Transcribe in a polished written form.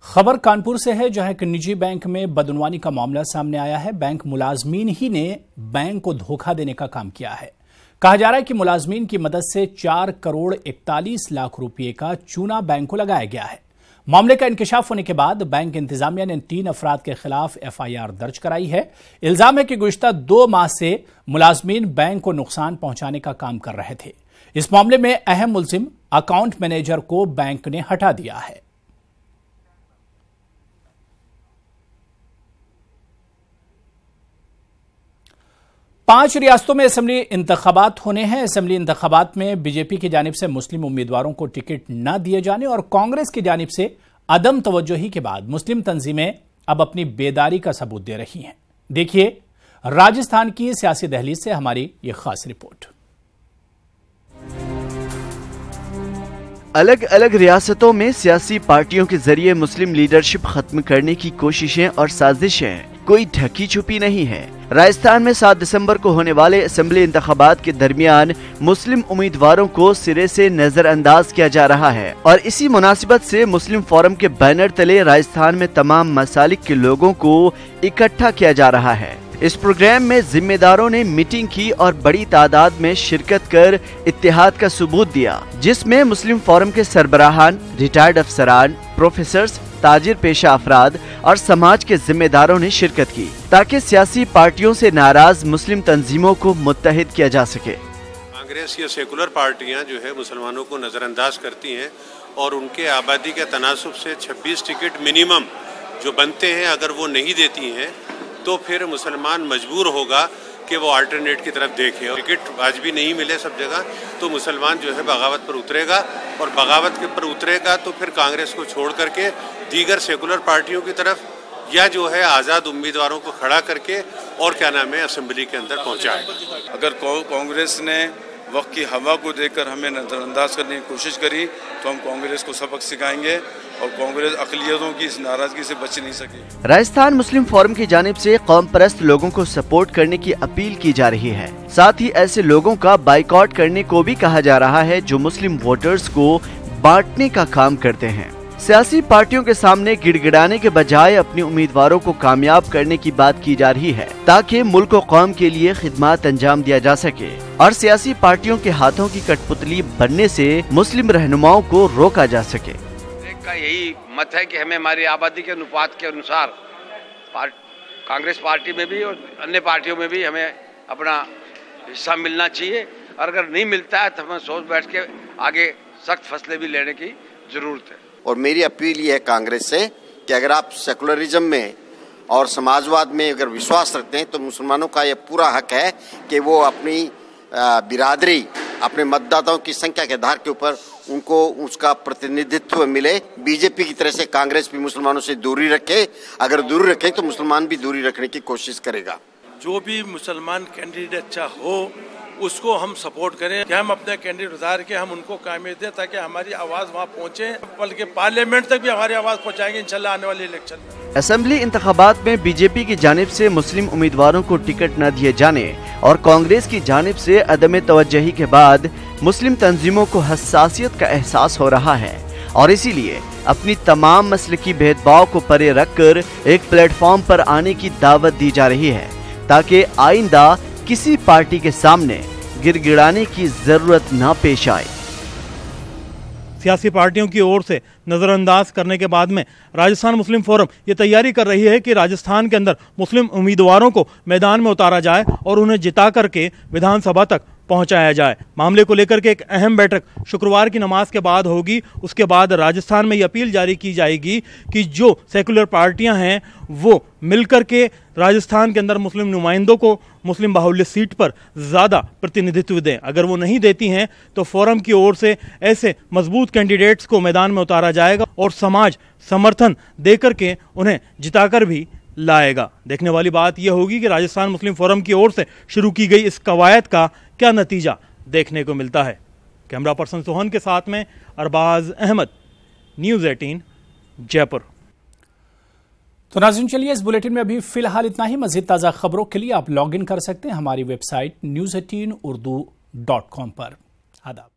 खबर कानपुर से है, जहां एक निजी बैंक में बदनवानी का मामला सामने आया है। बैंक मुलाजमीन ही ने बैंक को धोखा देने का काम किया है। कहा जा रहा है कि मुलाजमीन की मदद से 4 करोड़ 41 लाख रुपए का चूना बैंक को लगाया गया है। मामले का इंकशाफ होने के बाद बैंक इंतजामिया ने 3 अफराद के खिलाफ FIR दर्ज कराई है। इल्जाम है कि गुज़िश्ता 2 माह से मुलाजमीन बैंक को नुकसान पहुंचाने का काम कर रहे थे। इस मामले में अहम मुलजिम अकाउंट मैनेजर को बैंक ने हटा दिया है। पांच रियासतों में असेंबली इंतखाबात होने हैं। असेंबली इंतखाबात में बीजेपी की जानिब से मुस्लिम उम्मीदवारों को टिकट न दिए जाने और कांग्रेस की जानिब से अदम तवज्जोही के बाद मुस्लिम तंजीमें अब अपनी बेदारी का सबूत दे रही हैं। देखिए राजस्थान की सियासी दहलीज से हमारी ये खास रिपोर्ट। अलग अलग रियासतों में सियासी पार्टियों के जरिए मुस्लिम लीडरशिप खत्म करने की कोशिशें और साजिशें कोई ढकी छुपी नहीं है। राजस्थान में 7 दिसंबर को होने वाले असेंबली इंतखाबात के दरमियान मुस्लिम उम्मीदवारों को सिरे से नजरअंदाज किया जा रहा है और इसी मुनासिबत से मुस्लिम फोरम के बैनर तले राजस्थान में तमाम मसालिक के लोगों को इकट्ठा किया जा रहा है। इस प्रोग्राम में जिम्मेदारों ने मीटिंग की और बड़ी तादाद में शिरकत कर इत्तेहाद का सबूत दिया, जिसमें मुस्लिम फोरम के सरबराहान, रिटायर्ड अफसरान, प्रोफेसर्स, ताजिर पेशा अफराद और समाज के जिम्मेदारों ने शिरकत की, ताकि सियासी पार्टियों से नाराज मुस्लिम तंजीमों को मुत्तहिद किया जा सके। कांग्रेस या सेकुलर पार्टियां जो है मुसलमानों को नजरअंदाज करती हैं और उनके आबादी के तनासुब से 26 टिकट मिनिमम जो बनते हैं, अगर वो नहीं देती हैं तो फिर मुसलमान मजबूर होगा कि वो अल्टरनेट की तरफ देखे। और टिकट आज भी नहीं मिले सब जगह तो मुसलमान जो है बगावत पर उतरेगा और बगावत के पर उतरेगा तो फिर कांग्रेस को छोड़ करके दीगर सेकुलर पार्टियों की तरफ या जो है आज़ाद उम्मीदवारों को खड़ा करके और क्या नाम है असेंबली के अंदर पहुंचाए। अगर कांग्रेस ने वक्त की हवा को देखकर हमें नजरअंदाज करने की कोशिश करी तो हम कांग्रेस को सबक सिखाएंगे और कांग्रेस अक़लियतों की इस नाराजगी से बच नहीं सकी। राजस्थान मुस्लिम फोरम की जानिब से कौम परस्त लोगों को सपोर्ट करने की अपील की जा रही है। साथ ही ऐसे लोगों का बाइकआउट करने को भी कहा जा रहा है जो मुस्लिम वोटर्स को बांटने का काम करते हैं। सियासी पार्टियों के सामने गिड़गिड़ाने के बजाय अपने उम्मीदवारों को कामयाब करने की बात की जा रही है, ताकि मुल्क और कौम के लिए खिदमत अंजाम दिया जा सके और सियासी पार्टियों के हाथों की कठपुतली बनने से मुस्लिम रहनुमाओं को रोका जा सके। का यही मत है कि हमें हमारी आबादी के अनुपात के अनुसार कांग्रेस पार्टी में भी और अन्य पार्टियों में भी हमें अपना हिस्सा मिलना चाहिए और अगर नहीं मिलता है तो हमें सोच बैठ के आगे सख्त फैसले भी लेने की जरूरत है। और मेरी अपील ये है कांग्रेस से कि अगर आप सेकुलरिज्म में और समाजवाद में अगर विश्वास रखते हैं तो मुसलमानों का ये पूरा हक है कि वो अपनी बिरादरी, अपने मतदाताओं की संख्या के आधार के ऊपर उनको उसका प्रतिनिधित्व मिले। बीजेपी की तरह से कांग्रेस भी मुसलमानों से दूरी रखे, अगर दूरी रखे तो मुसलमान भी दूरी रखने की कोशिश करेगा। जो भी मुसलमान कैंडिडेट अच्छा हो उसको हम सपोर्ट करें कि हम अपने कैंडिडेट उतार के हम उनको कामयाबी दें ताकि हमारी आवाज वहाँ पहुँचे, बल्कि पार्लियामेंट तक भी हमारी आवाज पहुँचाएंगे इंशाल्लाह आने वाले इलेक्शन में। असेंबली इंतखाबात में बीजेपी की जानिब से मुस्लिम उम्मीदवारों को टिकट न दिए जाने और कांग्रेस की जानिब से अदम तवज्जुही के बाद मुस्लिम तंजीमों को हसासियत का एहसास हो रहा है और इसीलिए अपनी तमाम मसलकी भेदभाव को परे रखकर एक प्लेटफॉर्म पर आने की दावत दी जा रही है, ताकि आइंदा किसी पार्टी के सामने गिड़गिड़ाने की जरूरत न पेश आए। सियासी पार्टियों की ओर से नजरअंदाज करने के बाद में राजस्थान मुस्लिम फोरम ये तैयारी कर रही है कि राजस्थान के अंदर मुस्लिम उम्मीदवारों को मैदान में उतारा जाए और उन्हें जिता करके विधानसभा तक पहुंचाया जाए। मामले को लेकर के एक अहम बैठक शुक्रवार की नमाज के बाद होगी। उसके बाद राजस्थान में ये अपील जारी की जाएगी कि जो सेकुलर पार्टियां हैं वो मिलकर के राजस्थान के अंदर मुस्लिम नुमाइंदों को मुस्लिम बाहुल्य सीट पर ज़्यादा प्रतिनिधित्व दें। अगर वो नहीं देती हैं तो फोरम की ओर से ऐसे मजबूत कैंडिडेट्स को मैदान में उतारा जाएगा और समाज समर्थन देकर के उन्हें जिताकर भी लाएगा। देखने वाली बात यह होगी कि राजस्थान मुस्लिम फोरम की ओर से शुरू की गई इस कवायद का क्या नतीजा देखने को मिलता है। कैमरा पर्सन सोहन के साथ में अरबाज अहमद, न्यूज़ 18 जयपुर। तो नाज़रीन, चलिए इस बुलेटिन में अभी फिलहाल इतना ही। मजीद ताज़ा खबरों के लिए आप लॉग इन कर सकते हैं हमारी वेबसाइट news18urdu.com पर। आदाब।